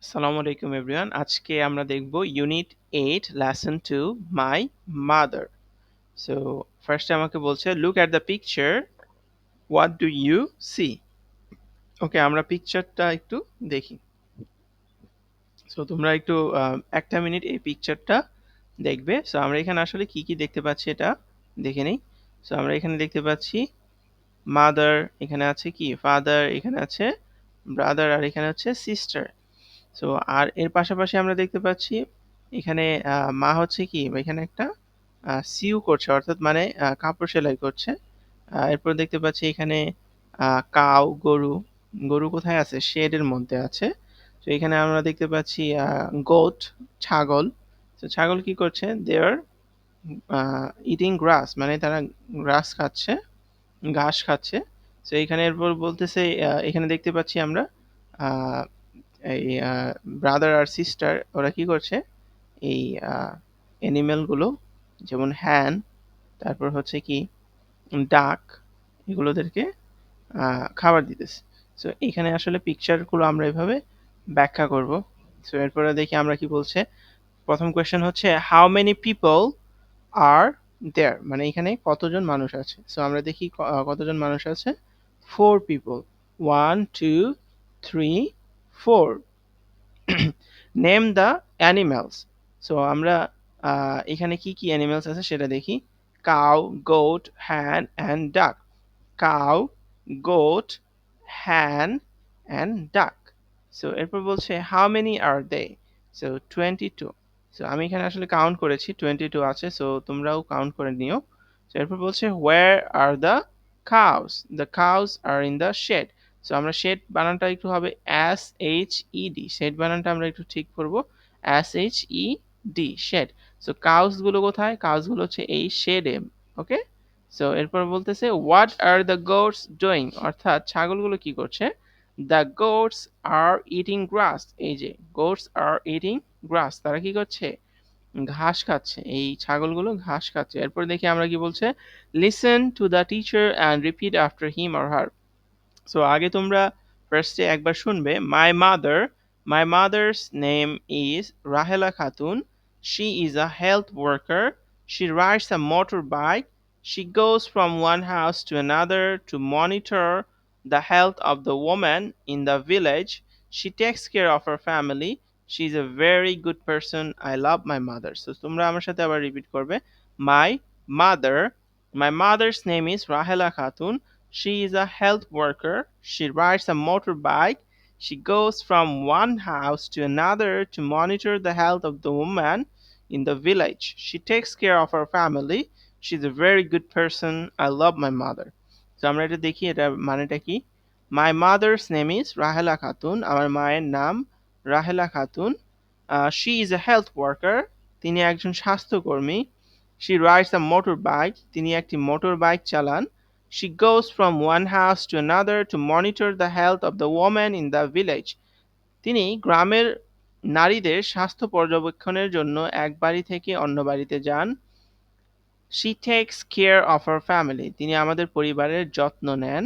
আসসালামু আলাইকুম এভরিওয়ান। আজকে আমরা দেখব unit 8 lesson 2 my mother. So ফার্স্টে আমাকে বলছে look at the picture, what do you see? Okay, আমরা পিকচারটা একটু দেখি। সো তোমরা একটু 1টা মিনিট এই পিকচারটা দেখবে। সো আমরা এখানে আসলে কি কি দেখতে পাচ্ছি এটা দেখে নেই। সো আমরা এখানে দেখতে পাচ্ছি মাদার, এখানে আছে কি ফাদার, এখানে আছে ব্রাদার, আর এখানে হচ্ছে সিস্টার। সো আর এর পাশাপাশি আমরা দেখতে পাচ্ছি এখানে মা হচ্ছে কি এখানে একটা সিউ করছে, অর্থাৎ মানে কাপড় সেলাই করছে। এরপর দেখতে পাচ্ছি এখানে কাউ গরু, গরু কোথায় আছে? শেডের মধ্যে আছে। তো এখানে আমরা দেখতে পাচ্ছি গোট ছাগল। তো ছাগল কি করছে? দে আর ইটিং গ্রাস, মানে তারা গ্রাস খাচ্ছে, ঘাস খাচ্ছে। তো এখানে এরপর বলতেছে এখানে দেখতে পাচ্ছি আমরা আহ, এই ব্রাদার আর সিস্টার ওরা কি করছে? এই অ্যানিমেল গুলো, যেমন হ্যান, তারপর হচ্ছে কি ডাক, এগুলোদেরকে খাবার দিতেছে। সো এখানে আসলে পিকচার গুলো আমরা এভাবে ব্যাখ্যা করব। সো এরপরে দেখি আমরা কি বলছে। প্রথম কোয়েশ্চেন হচ্ছে হাউ মেনি পিপল আর দেয়ার, মানে এখানে কতজন মানুষ আছে। সো আমরা দেখি কতজন মানুষ আছে। 4 people, 1 2 3 4। Name the animals. So আমরা এখানে কি কি অ্যানিমেলস আছে সেটা দেখি। Cow, goat, hen and duck. Cow, goat, hen and duck. So এরপর বলছে how many are they? So 22। So আমি এখানে আসলে কাউন্ট করেছি, 22 আছে। সো তোমরাও কাউন্ট করে নিও। সো এরপর বলছে where are the cows? The cows are in the shade. So আমরা শেড বানানটা একটু হবে SHED, শেড বানানটা আমরা একটু ঠিক করবো, SHED, শেড। সো কাউস গুলো কোথায়? কাউস গুলো হচ্ছে এই শেডে। ওকে। সো এরপর বলতেছে what are the goat's doing, অর্থাৎ ছাগলগুলো কি করছে? The goat's are eating grass. এই যে গোটস আর ইটিং গ্রাস, তারা কি করছে? ঘাস খাচ্ছে, এই ছাগলগুলো ঘাস খাচ্ছে। এরপর দেখি আমরা কি বলছে। Listen to the teacher and repeat after him or her. So আগে তোমরা ফার্স্টে একবার শুনবে। মাই mother's name is Rahela Khatun, she is a health worker, she rides a motor bike, she goes from one house to another to monitor the health of the woman in the village, she takes care of her family, she is a very good person, I love my mother. So তোমরা আমার সাথে আবার repeat করবে। my mother my mother's name is Rahela Khatun. She is a health worker. She rides a motorbike. She goes from one house to another to monitor the health of the woman in the village. She takes care of her family. She's a very good person. I love my mother. So আমরা এটা দেখি, এটা মানেটা কি। My mother's name is Rahela Khatun. আমার মায়ের নাম Rahela Khatun. She is a health worker. তিনি একজন স্বাস্থ্যকর্মী। She rides a motorbike. তিনি একটি মোটর বাইক চালান। She goes from one house to another to monitor the health of the woman in the village. তিনি গ্রামের নারীদের স্বাস্থ্য পর্যবেক্ষণের জন্য এক বাড়ি থেকে অন্য বাড়িতে যান। She takes care of her family. তিনি আমাদের পরিবারের যত্ন নেন।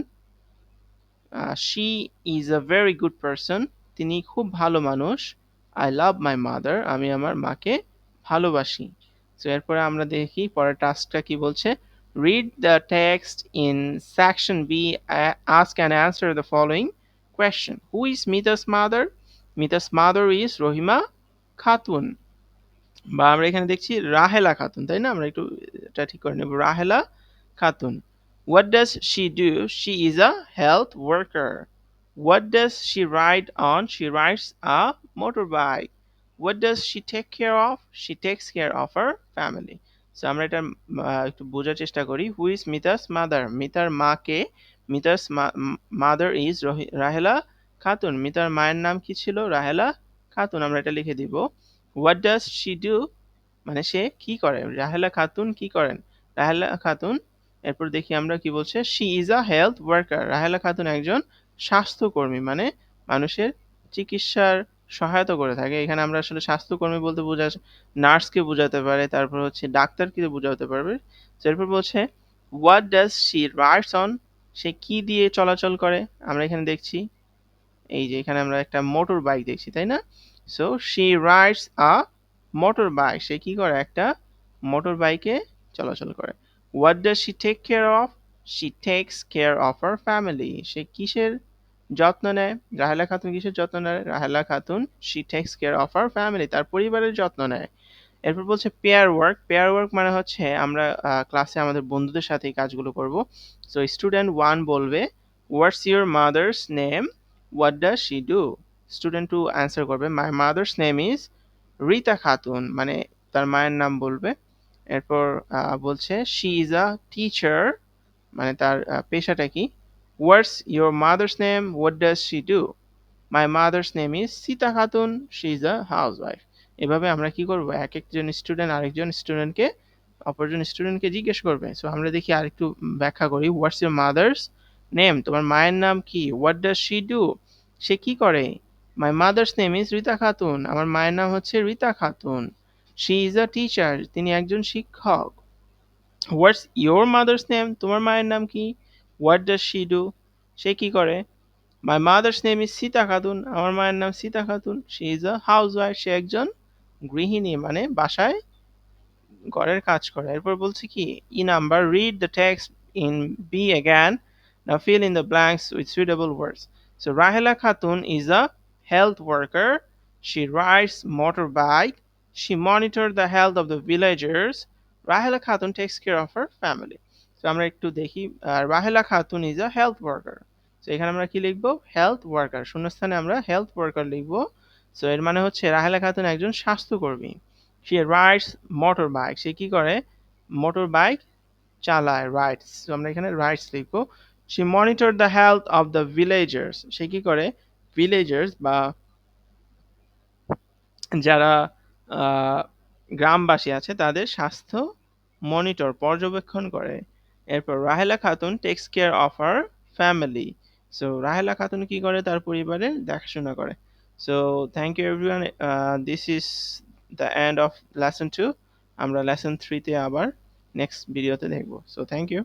She is a very good person. তিনি খুব ভালো মানুষ। I love my mother. আমি আমার মাকে ভালোবাসি। সো এরপরে আমরা দেখি পরের টাস্কটা কি বলছে। Read the text in section B. Ask and answer the following question. Who is Mita's mother? Mita's mother is Rohima Khatun. বা আমরা এখানে দেখছি রাহেলা খাতুন, তাই না? আমরা একটু এটা ঠিক করে নেব, Rahela Khatun. What does she do? She is a health worker. What does she ride on? She rides a motorbike. What does she take care of? She takes care of her family. So আমরা এটা একটু বোঝার চেষ্টা করি। Who is Mita's mother? মিতার মা কে? Mita's mother is Rahela Khatun. মিতার মায়ের নাম কি ছিল? রাহেলা খাতুন। আমরা এটা লিখে দিব। What does she do? মানে সে কি করে? রাহেলা খাতুন কি করেন? রাহেলা খাতুন, এরপর দেখি আমরা কি বলছে। She is a health worker. Rahela Khatun একজন স্বাস্থ্যকর্মী, মানে মানুষের চিকিৎসার সহায়তা করে থাকে। এখানে আমরা আসলে স্বাস্থ্যকর্মী বলতে নার্সকে বোঝাতে পারে, তারপর হচ্ছে ডাক্তারকে বোঝাতে পারবে। এরপর বলছে What does she rides on? সে কি দিয়ে চলাচল করে? আমরা এখানে দেখছি এই যে এখানে আমরা একটা মোটর বাইক দেখছি, তাই না? So she rides a motor bike, সে কি করে, একটা মোটর বাইকে চলাচল করে। What does she take care of? She takes care of her family, সে কিসের যত্ন নেয়? রাহেলা খাতুন কিসের যত্ন নেয়? Rahela Khatun she takes care of her family, তার পরিবারের যত্ন নেয়। এরপর বলছে পেয়ার ওয়ার্ক। পেয়ার ওয়ার্ক মানে হচ্ছে আমরা ক্লাসে আমাদের বন্ধুদের সাথে এই কাজগুলো করব। সো স্টুডেন্ট ওয়ান বলবে what's your mother's name, what does she do? Student two answer করবে my mother's name is Rita Khatun, মানে তার মায়ের নাম বলবে। এরপর বলছে শি ইজ আ টিচার, মানে তার পেশাটা কি? হোয়াটস your mother's name, what does she do? My mother's name is Sita Khatun, she is a house wife. এভাবে আমরা কি করব, এক একজন স্টুডেন্ট আরেকজন স্টুডেন্টকে, অপরজন স্টুডেন্টকে জিজ্ঞেস করবে। সো আমরা দেখি আরেকটু ব্যাখ্যা করি। হোয়াটস ইউর মাদার্স নেম, তোমার মায়ের নাম কি? হোয়াট ডাজ শি ডু, সে কি করে? My mother's name is Rita Khatun, আমার মায়ের নাম হচ্ছে Rita Khatun. She is a teacher, তিনি একজন শিক্ষক। হোয়াটস ইয়োর মাদার্স নেম, তোমার মায়ের নাম কি? হোয়াট ডাজ শি ডু, সে কি করে? My mother's name is Sita Khatun, আমার মায়ের নাম Sita Khatun. She is a housewife, সে একজন গৃহিণী, মানে বাসায় ঘরের কাজ করে। এরপর বলছে কি, E number read the text in B again, now fill in the blanks with suitable words. So Rahela Khatun is a health worker, she rides motorbike, she monitors the health of the villagers, Rahela Khatun takes care of her family. তো আমরা একটু দেখি, Rahela Khatun is a health worker. তো এখানে আমরা কি লিখবো, health worker, শূন্যস্থানে আমরা হেলথ ওয়ার্কার লিখবো। সো এর মানে হচ্ছে রাহেলা খাতুন একজন স্বাস্থ্যকর্মী। সে রাইডস মোটর বাইক, সে কি করে, মোটর বাইক চালায়, রাইডস। তো আমরা এখানে রাইডস লিখবো। সে monitor the health of the villagers, সে কি করে, ভিলেজার্স বা যারা আহ, গ্রামবাসী আছে তাদের স্বাস্থ্য মনিটর পর্যবেক্ষণ করে। এরপর Rahela Khatun takes care of her family, so Rahela Khatun কি করে, তার পরিবারের দেখাশোনা করে। So thank you everyone, this is the end of lesson 2। আমরা লেসন 3 তে আবার নেক্সট ভিডিওতে দেখবো। So thank you.